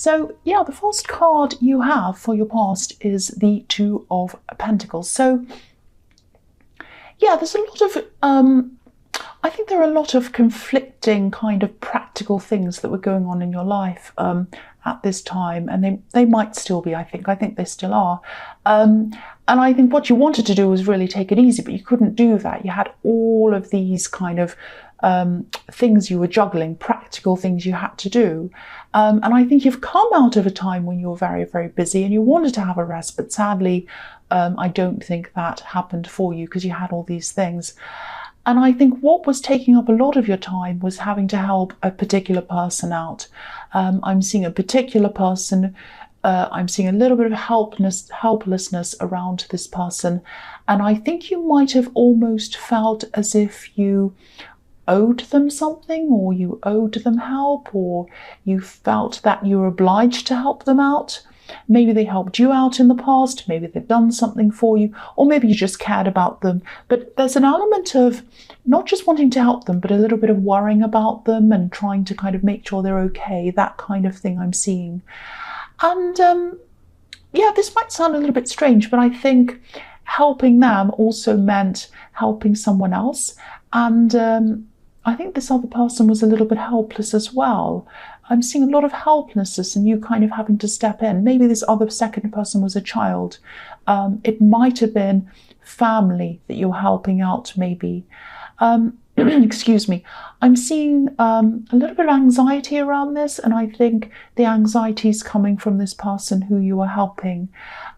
So yeah, the first card you have for your past is the Two of Pentacles. So yeah, there's a lot of I think there are a lot of conflicting kind of practical things that were going on in your life at this time, and they might still be. I think they still are. And I think what you wanted to do was really take it easy, but you couldn't do that. You had all of these kind of things you were juggling, practical things you had to do. And I think you've come out of a time when you were very, very busy and you wanted to have a rest, but sadly, I don't think that happened for you because you had all these things. And I think what was taking up a lot of your time was having to help a particular person out. I'm seeing a particular person, I'm seeing a little bit of helplessness around this person. And I think you might have almost felt as if you owed them something, or you owed them help, or you felt that you were obliged to help them out. Maybe they helped you out in the past, maybe they've done something for you, or maybe you just cared about them. But there's an element of not just wanting to help them, but a little bit of worrying about them and trying to kind of make sure they're okay, that kind of thing I'm seeing. And yeah, this might sound a little bit strange, but I think helping them also meant helping someone else. And I think this other person was a little bit helpless as well. I'm seeing a lot of helplessness and you kind of having to step in. Maybe this other second person was a child. It might have been family that you're helping out, maybe. Excuse me. I'm seeing a little bit of anxiety around this, and I think the anxiety is coming from this person who you are helping.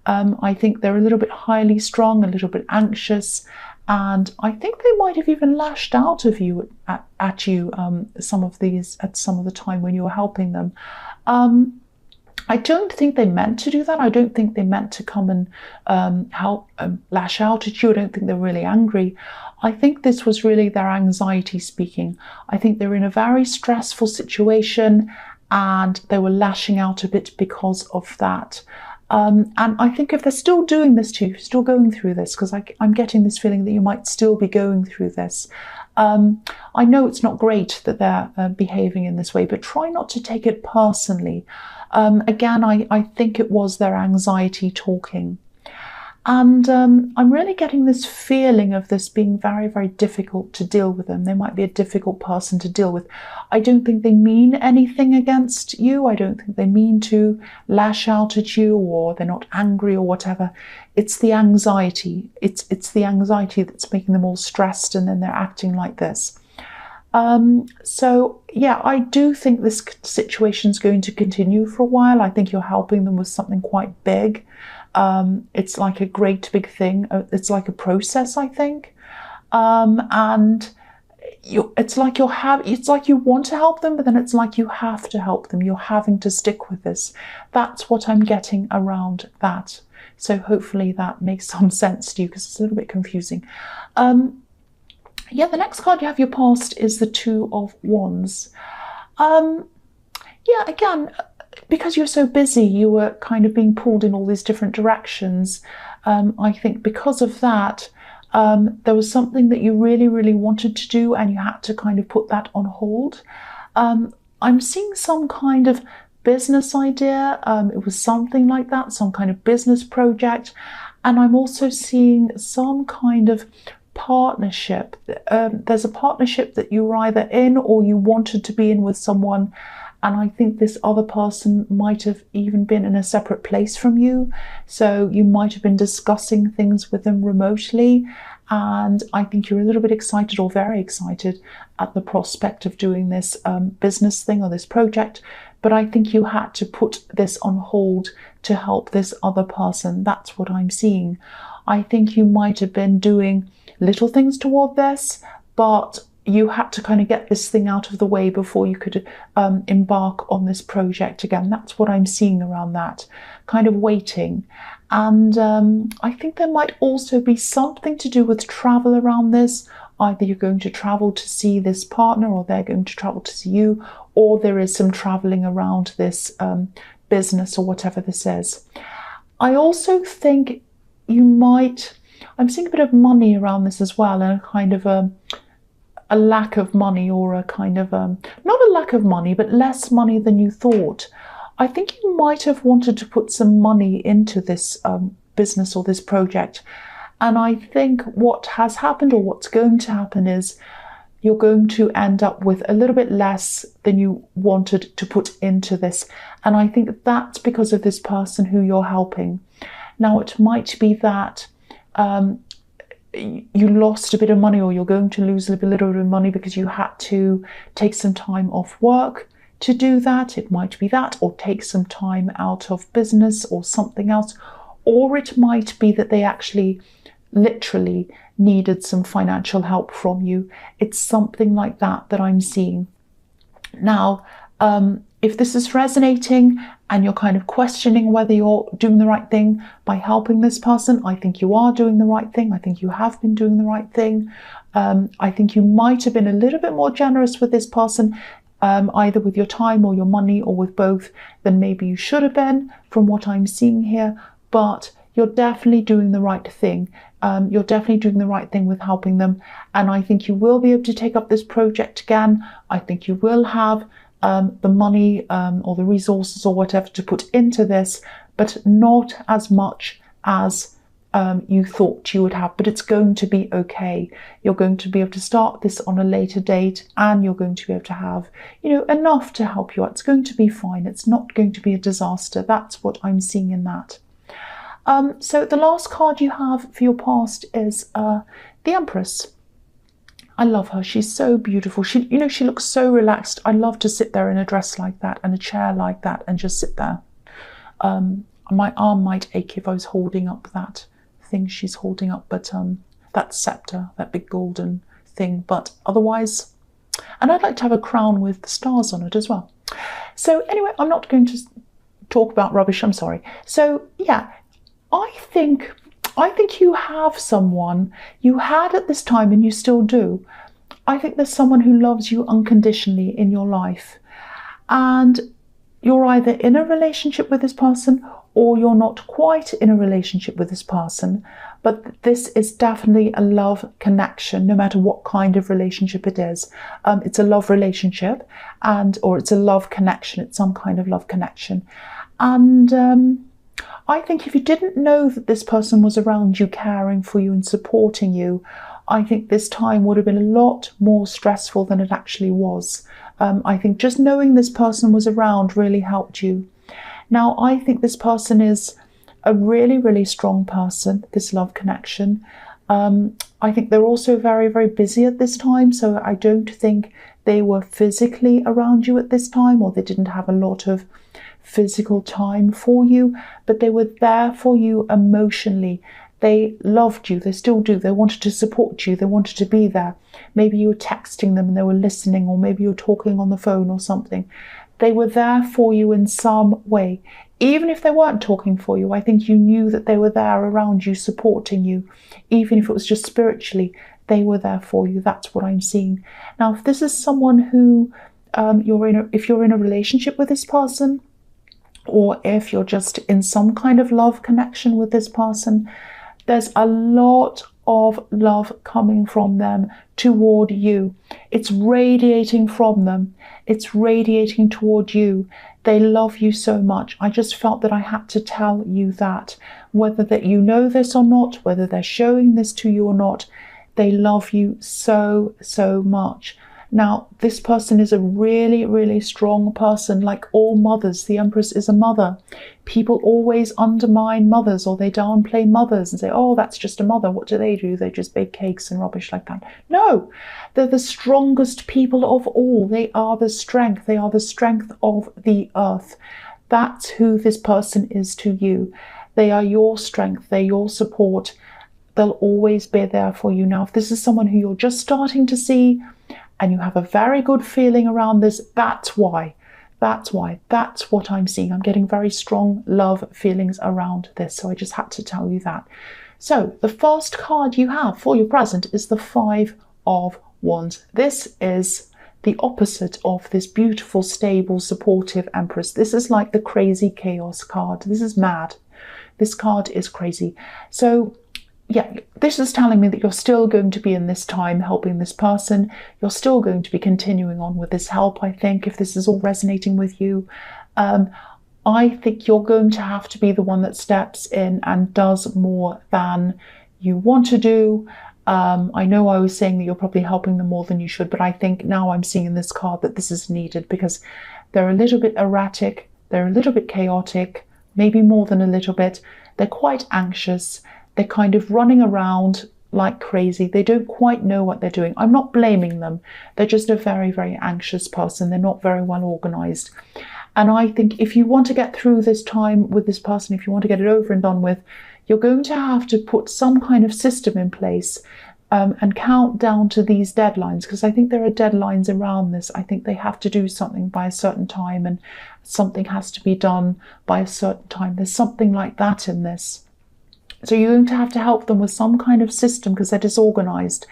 I think they're a little bit highly strung, a little bit anxious, and I think they might have even lashed out of you at you some of the time when you were helping them. I don't think they meant to do that. I don't think they meant to come and lash out at you. I don't think they're really angry. I think this was really their anxiety speaking. I think they're in a very stressful situation and they were lashing out a bit because of that. And I think if they're still doing this to you, still going through this, because I'm getting this feeling that you might still be going through this. I know it's not great that they're behaving in this way, but try not to take it personally. Again, I think it was their anxiety talking. And I'm really getting this feeling of this being very, very difficult to deal with them. They might be a difficult person to deal with. I don't think they mean anything against you. I don't think they mean to lash out at you, or they're not angry or whatever. It's the anxiety. It's the anxiety that's making them all stressed, and then they're acting like this. So yeah, I do think this situation is going to continue for a while. I think you're helping them with something quite big. It's like a great big thing. It's like a process, I think. And it's like you want to help them, but then it's like you have to help them. You're having to stick with this. That's what I'm getting around that. So hopefully that makes some sense to you, because it's a little bit confusing. Yeah, the next card you have your past is the Two of Wands. Yeah, again, because you're so busy, you were kind of being pulled in all these different directions. I think because of that, there was something that you really, really wanted to do, and you had to kind of put that on hold. I'm seeing some kind of business idea. It was something like that, some kind of business project. And I'm also seeing some kind of partnership. There's a partnership that you were either in or you wanted to be in with someone. And I think this other person might have even been in a separate place from you. So you might have been discussing things with them remotely. And I think you're a little bit excited, or very excited, at the prospect of doing this business thing or this project. But I think you had to put this on hold to help this other person. That's what I'm seeing. I think you might have been doing little things toward this, but you had to kind of get this thing out of the way before you could embark on this project again. That's what I'm seeing around that, kind of waiting. And I think there might also be something to do with travel around this. Either you're going to travel to see this partner, or they're going to travel to see you, or there is some traveling around this business or whatever this is. I also think you might, I'm seeing a bit of money around this as well, and a kind of a lack of money, or a kind of, not a lack of money, but less money than you thought. I think you might have wanted to put some money into this business or this project. And I think what has happened, or what's going to happen, is you're going to end up with a little bit less than you wanted to put into this. And I think that's because of this person who you're helping. Now, it might be that you lost a bit of money, or you're going to lose a little bit of money because you had to take some time off work to do that. It might be that, or take some time out of business or something else. Or it might be that they actually literally needed some financial help from you. It's something like that that I'm seeing. Now, if this is resonating and you're kind of questioning whether you're doing the right thing by helping this person, I think you are doing the right thing. I think you have been doing the right thing. I think you might have been a little bit more generous with this person, either with your time or your money, or with both, than maybe you should have been from what I'm seeing here. But you're definitely doing the right thing. You're definitely doing the right thing with helping them. And I think you will be able to take up this project again. I think you will have the money or the resources or whatever to put into this, but not as much as you thought you would have. But it's going to be okay. You're going to be able to start this on a later date, and you're going to be able to have, enough to help you out. It's going to be fine. It's not going to be a disaster. That's what I'm seeing in that. So the last card you have for your past is the Empress. I love her. She's so beautiful. She looks so relaxed. I love to sit there in a dress like that and a chair like that and just sit there. My arm might ache if I was holding up that thing she's holding up, but that scepter, that big golden thing. But otherwise, and I'd like to have a crown with stars on it as well. So anyway, I'm not going to talk about rubbish. I'm sorry. So yeah. I think you have someone you had at this time, and you still do. I think there's someone who loves you unconditionally in your life. And you're either in a relationship with this person, or you're not quite in a relationship with this person. But this is definitely a love connection, no matter what kind of relationship it is. It's a love relationship, or it's a love connection. It's some kind of love connection. And I think if you didn't know that this person was around you, caring for you and supporting you, I think this time would have been a lot more stressful than it actually was. I think just knowing this person was around really helped you. Now, I think this person is a really, really strong person, this love connection. I think they're also very, very busy at this time, so I don't think they were physically around you at this time, or they didn't have a lot of physical time for you, but they were there for you emotionally. They loved you. They still do. They wanted to support you. They wanted to be there. Maybe you were texting them and they were listening, or maybe you were talking on the phone or something. They were there for you in some way. Even if they weren't talking for you, I think you knew that they were there around you, supporting you. Even if it was just spiritually, they were there for you. That's what I'm seeing. Now, if this is someone who if you're in a relationship with this person, or if you're just in some kind of love connection with this person, there's a lot of love coming from them toward you. It's radiating from them. It's radiating toward you. They love you so much. I just felt that I had to tell you that. Whether that you know this or not, whether they're showing this to you or not, they love you so, so much. Now, this person is a really, really strong person. Like all mothers, the Empress is a mother. People always undermine mothers, or they downplay mothers and say, oh, that's just a mother. What do? They just bake cakes and rubbish like that. No, they're the strongest people of all. They are the strength. They are the strength of the earth. That's who this person is to you. They are your strength. They're your support. They'll always be there for you. Now, if this is someone who you're just starting to see, and you have a very good feeling around this, that's why. That's what I'm seeing. I'm getting very strong love feelings around this. So I just had to tell you that. So the first card you have for your present is the Five of Wands. This is the opposite of this beautiful, stable, supportive Empress. This is like the crazy chaos card. This is mad. This card is crazy. So yeah, this is telling me that you're still going to be in this time helping this person. You're still going to be continuing on with this help, I think, if this is all resonating with you. I think you're going to have to be the one that steps in and does more than you want to do. I know I was saying that you're probably helping them more than you should, but I think now I'm seeing in this card that this is needed because they're a little bit erratic, they're a little bit chaotic, maybe more than a little bit. They're quite anxious. They're kind of running around like crazy. They don't quite know what they're doing. I'm not blaming them. They're just a very, very anxious person. They're not very well organized. And I think if you want to get through this time with this person, if you want to get it over and done with, you're going to have to put some kind of system in place and count down to these deadlines, because I think there are deadlines around this. I think they have to do something by a certain time and something has to be done by a certain time. There's something like that in this. So you're going to have to help them with some kind of system because they're disorganized.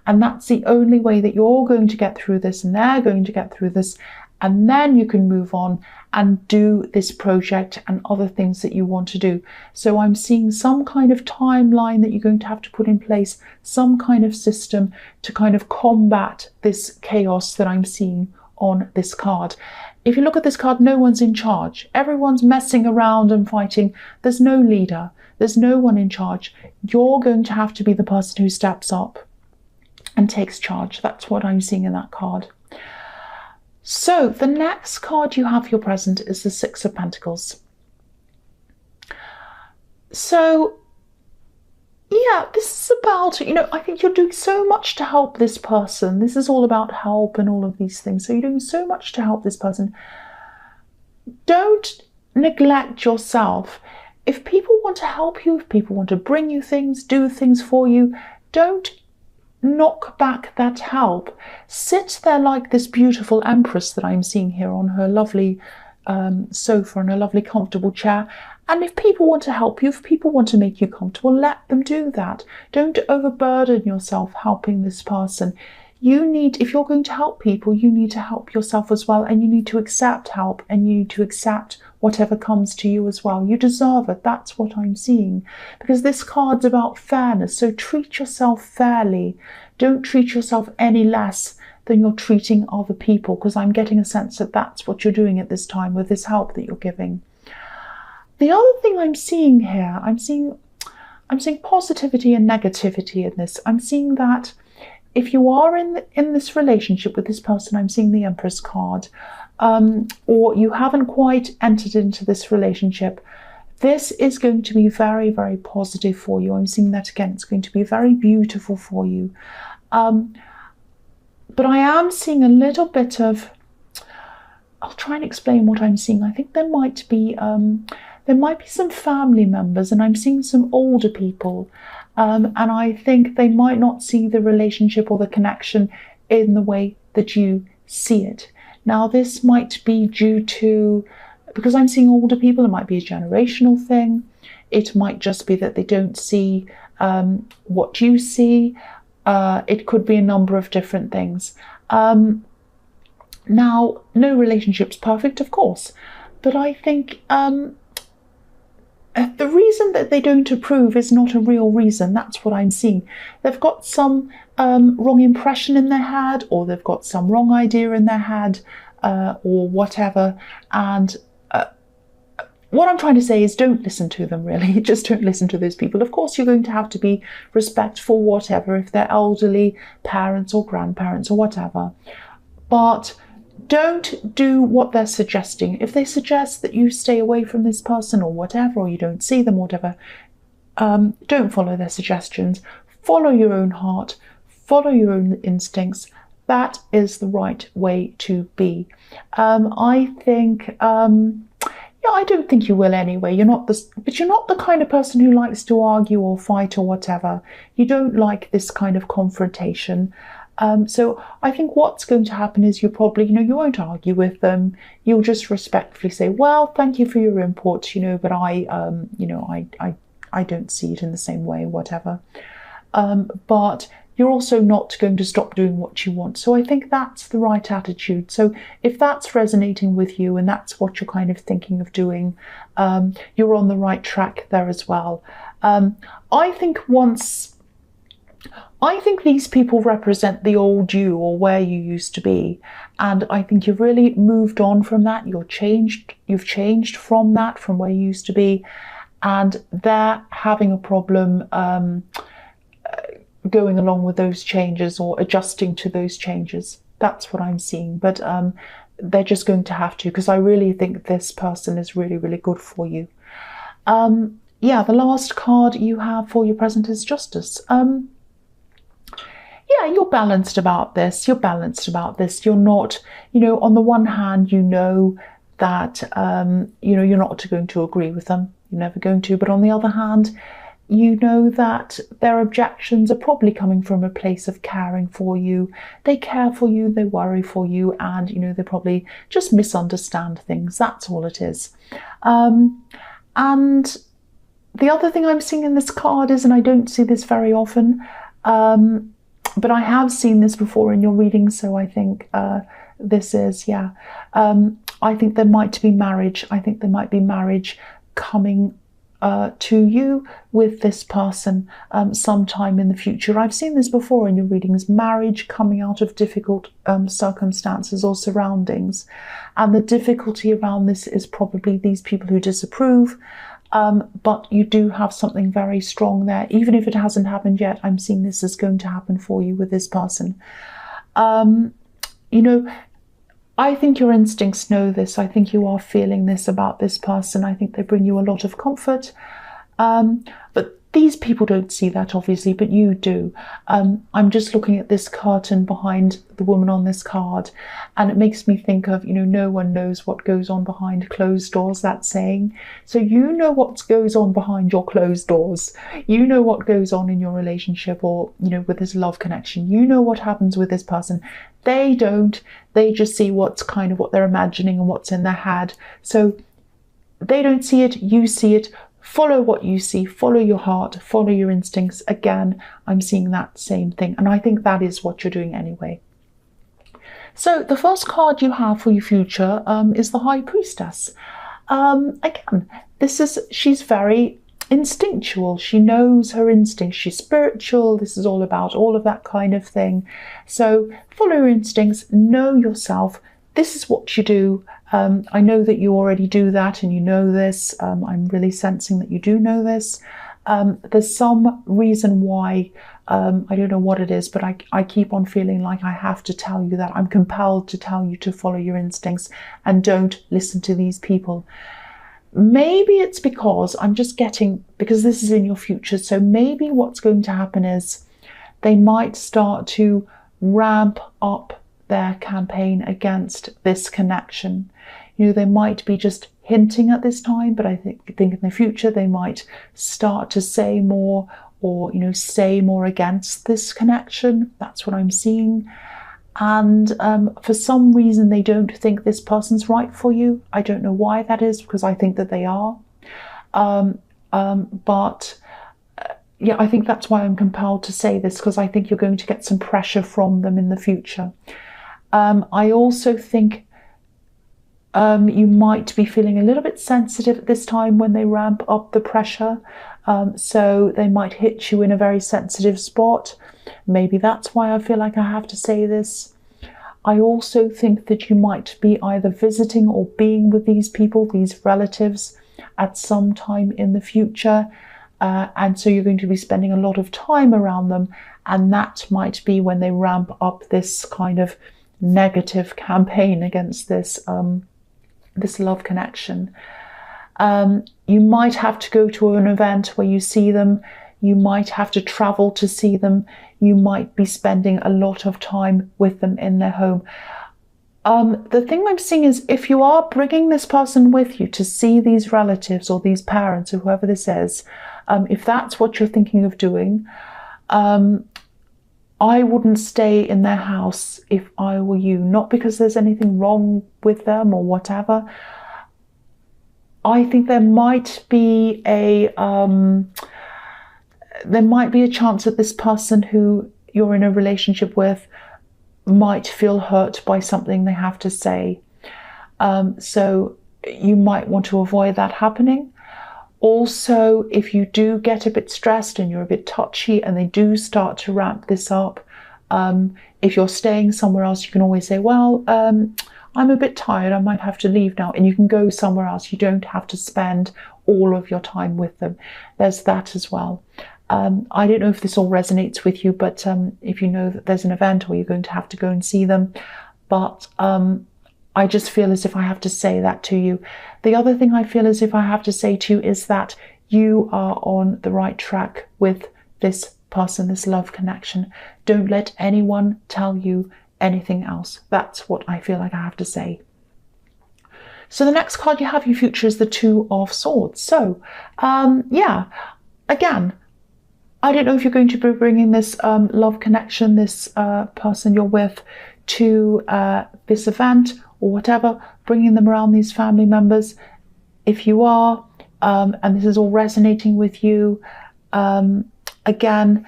And that's the only way that you're going to get through this and they're going to get through this. And then you can move on and do this project and other things that you want to do. So I'm seeing some kind of timeline that you're going to have to put in place, some kind of system to kind of combat this chaos that I'm seeing on this card. If you look at this card, no one's in charge. Everyone's messing around and fighting. There's no leader. There's no one in charge. You're going to have to be the person who steps up and takes charge. That's what I'm seeing in that card. So the next card you have for your present is the Six of Pentacles. So yeah, this is about, I think you're doing so much to help this person. This is all about help and all of these things. So you're doing so much to help this person. Don't neglect yourself. If people want to help you, if people want to bring you things, do things for you, don't knock back that help. Sit there like this beautiful empress that I'm seeing here on her lovely sofa and a lovely comfortable chair. And if people want to help you, if people want to make you comfortable, let them do that. Don't overburden yourself helping this person. If you're going to help people, you need to help yourself as well, and you need to accept help, and you need to accept whatever comes to you as well. You deserve it. That's what I'm seeing, because this card's about fairness. So treat yourself fairly. Don't treat yourself any less than you're treating other people, because I'm getting a sense that that's what you're doing at this time with this help that you're giving. The other thing I'm seeing here, I'm seeing positivity and negativity in this. I'm seeing that if you are in this relationship with this person, I'm seeing the Empress card, or you haven't quite entered into this relationship, this is going to be very, very positive for you. I'm seeing that again. It's going to be very beautiful for you. But I am seeing a little bit of, I'll try and explain what I'm seeing. I think there might be some family members, and I'm seeing some older people. And I think they might not see the relationship or the connection in the way that you see it. Now, this might be due to, because I'm seeing older people, it might be a generational thing. It might just be that they don't see what you see. It could be a number of different things. Now, no relationship's perfect, of course, but I think the reason that they don't approve is not a real reason. That's what I'm seeing. They've got some wrong impression in their head, or they've got some wrong idea in their head, or whatever. And what I'm trying to say is don't listen to them, really. Just don't listen to those people. Of course, you're going to have to be respectful, whatever, if they're elderly, parents or grandparents or whatever. But don't do what they're suggesting. If they suggest that you stay away from this person or whatever, or you don't see them or whatever, don't follow their suggestions. Follow your own heart. Follow your own instincts. That is the right way to be. I think, I don't think you will anyway. But you're not the kind of person who likes to argue or fight or whatever. You don't like this kind of confrontation. So I think what's going to happen is you probably, you won't argue with them. You'll just respectfully say, well, thank you for your input, but I don't see it in the same way, whatever. But you're also not going to stop doing what you want. So I think that's the right attitude. So if that's resonating with you and that's what you're kind of thinking of doing, you're on the right track there as well. I think once I think these people represent the old you, or where you used to be. And I think you've really moved on from that. You've changed from that, from where you used to be. And they're having a problem going along with those changes or adjusting to those changes. That's what I'm seeing. But they're just going to have to, because I really think this person is really, really good for you. Yeah, the last card you have for your present is Justice. Yeah, you're balanced about this. You're balanced about this. You're not, on the one hand, you know that, you're not going to agree with them. You're never going to. But on the other hand, you know that their objections are probably coming from a place of caring for you. They care for you, they worry for you, and, they probably just misunderstand things. That's all it is. And the other thing I'm seeing in this card is, and I don't see this very often, but I have seen this before in your reading, so I think this is, I think there might be marriage. I think there might be marriage coming to you with this person sometime in the future. I've seen this before in your readings, marriage coming out of difficult circumstances or surroundings. And the difficulty around this is probably these people who disapprove. But you do have something very strong there. Even if it hasn't happened yet, I'm seeing this is going to happen for you with this person. I think your instincts know this. I think you are feeling this about this person. I think they bring you a lot of comfort. But these people don't see that, obviously, but you do. I'm just looking at this curtain behind the woman on this card, and it makes me think of, no one knows what goes on behind closed doors, that saying. So you know what goes on behind your closed doors. You know what goes on in your relationship, or, with this love connection. You know what happens with this person. They don't. They just see what's kind of what they're imagining and what's in their head. So they don't see it, you see it. Follow what you see, follow your heart, follow your instincts. Again, I'm seeing that same thing. And I think that is what you're doing anyway. So the first card you have for your future is the High Priestess. Again, she's very instinctual. She knows her instincts. She's spiritual. This is all about all of that kind of thing. So follow your instincts, know yourself. This is what you do. I know that you already do that and you know this. I'm really sensing that you do know this. There's some reason why, I don't know what it is, but I keep on feeling like I have to tell you that. I'm compelled to tell you to follow your instincts and don't listen to these people. Maybe it's because because this is in your future, so maybe what's going to happen is they might start to ramp up their campaign against this connection. They might be just hinting at this time, but I think in the future they might start to say more, or say more against this connection. That's what I'm seeing. And for some reason they don't think this person's right for you. I don't know why that is, because I think that they are. But I think that's why I'm compelled to say this, because I think you're going to get some pressure from them in the future. I also think you might be feeling a little bit sensitive at this time when they ramp up the pressure. So they might hit you in a very sensitive spot. Maybe that's why I feel like I have to say this. I also think that you might be either visiting or being with these people, these relatives, at some time in the future. And so you're going to be spending a lot of time around them. And that might be when they ramp up this kind of negative campaign against this love connection. You might have to go to an event where you see them. You might have to travel to see them. You might be spending a lot of time with them in their home. The thing I'm seeing is, if you are bringing this person with you to see these relatives or these parents or whoever this is, if that's what you're thinking of doing, I wouldn't stay in their house if I were you. Not because there's anything wrong with them or whatever. I think there might be a chance that this person who you're in a relationship with might feel hurt by something they have to say. So you might want to avoid that happening. Also, if you do get a bit stressed and you're a bit touchy and they do start to ramp this up, if you're staying somewhere else, you can always say, well, I'm a bit tired, I might have to leave now, and you can go somewhere else. You don't have to spend all of your time with them. There's that as well. I don't know if this all resonates with you, but if you know that there's an event or you're going to have to go and see them, but I just feel as if I have to say that to you. The other thing I feel as if I have to say to you is that you are on the right track with this person, this love connection. Don't let anyone tell you anything else. That's what I feel like I have to say. So the next card you have, your future, is the Two of Swords. So yeah, again, I don't know if you're going to be bringing this love connection, this person you're with, to this event or whatever, bringing them around, these family members. If you are, and this is all resonating with you, again,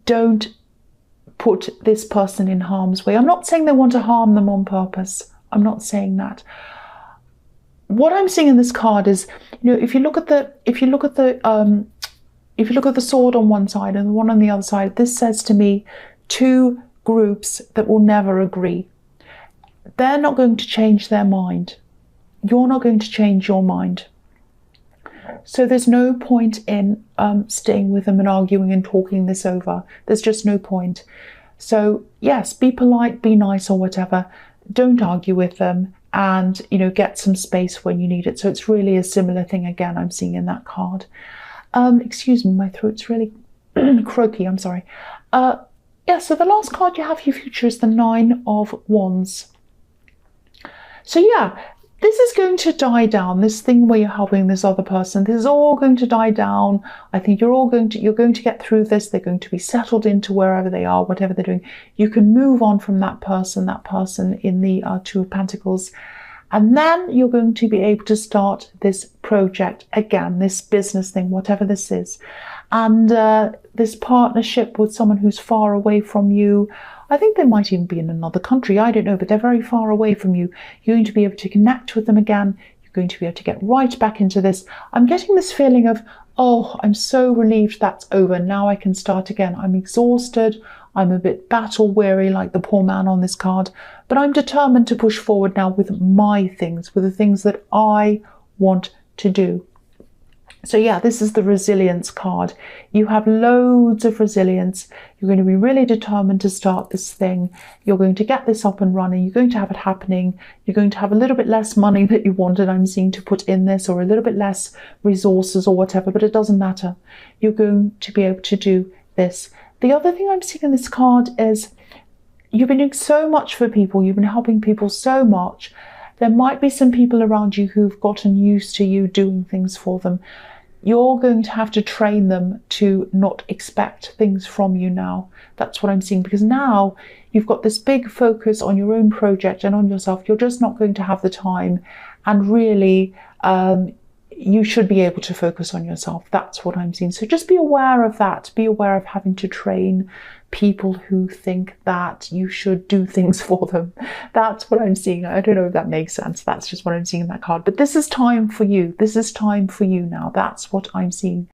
don't put this person in harm's way. I'm not saying they want to harm them on purpose. I'm not saying that. What I'm seeing in this card is, you know, if you look at the sword on one side and the one on the other side, this says to me two groups that will never agree. They're not going to change their mind. You're not going to change your mind. So there's no point in staying with them and arguing and talking this over. There's just no point. So yes, be polite, be nice or whatever. Don't argue with them, and, you know, get some space when you need it. So it's really a similar thing again I'm seeing in that card. Excuse me, my throat's really croaky, I'm sorry. Yeah, so the last card you have for your future is the Nine of Wands. So yeah, this is going to die down. This thing where you're helping this other person, this is all going to die down. I think you're going to get through this. They're going to be settled into wherever they are, whatever they're doing. You can move on from that person in the Two of Pentacles. And then you're going to be able to start this project again, this business thing, whatever this is. And this partnership with someone who's far away from you. I think they might even be in another country. I don't know, but they're very far away from you. You're going to be able to connect with them again. You're going to be able to get right back into this. I'm getting this feeling of, oh, I'm so relieved that's over. Now I can start again. I'm exhausted. I'm a bit battle weary, like the poor man on this card, but I'm determined to push forward now with my things, with the things that I want to do. So yeah, this is the resilience card. You have loads of resilience. You're going to be really determined to start this thing. You're going to get this up and running. You're going to have it happening. You're going to have a little bit less money that you wanted, I'm seeing, to put in this, or a little bit less resources or whatever, but it doesn't matter. You're going to be able to do this. The other thing I'm seeing in this card is you've been doing so much for people. You've been helping people so much. There might be some people around you who've gotten used to you doing things for them. You're going to have to train them to not expect things from you now. That's what I'm seeing, because now you've got this big focus on your own project and on yourself. You're just not going to have the time, and really you should be able to focus on yourself. That's what I'm seeing. So just be aware of that. Be aware of having to train people who think that you should do things for them. That's what I'm seeing. I don't know if that makes sense. That's just what I'm seeing in that card. But this is time for you. This is time for you now. That's what I'm seeing.